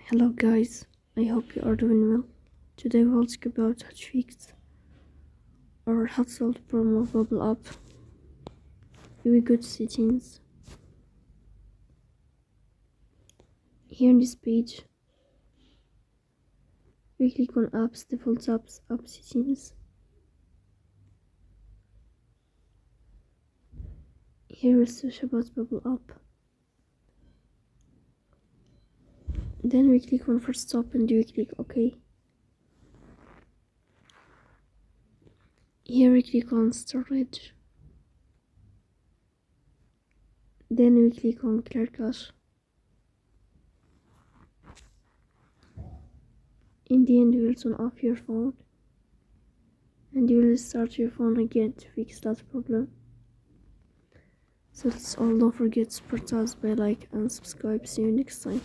Hello guys, I hope you are doing well. Today we'll talk about how to fix or how to solve the problem of Babbel app. We go to settings. Here in this page, we click on apps, default apps, app settings. Here we search about Babbel app. Then we click on first stop and we click OK. Here we click on storage. Then we click on clear cache. In the end, you will turn off your phone and you will start your phone again to fix that problem. So that's all. Don't forget to support us by like and subscribe. See you next time.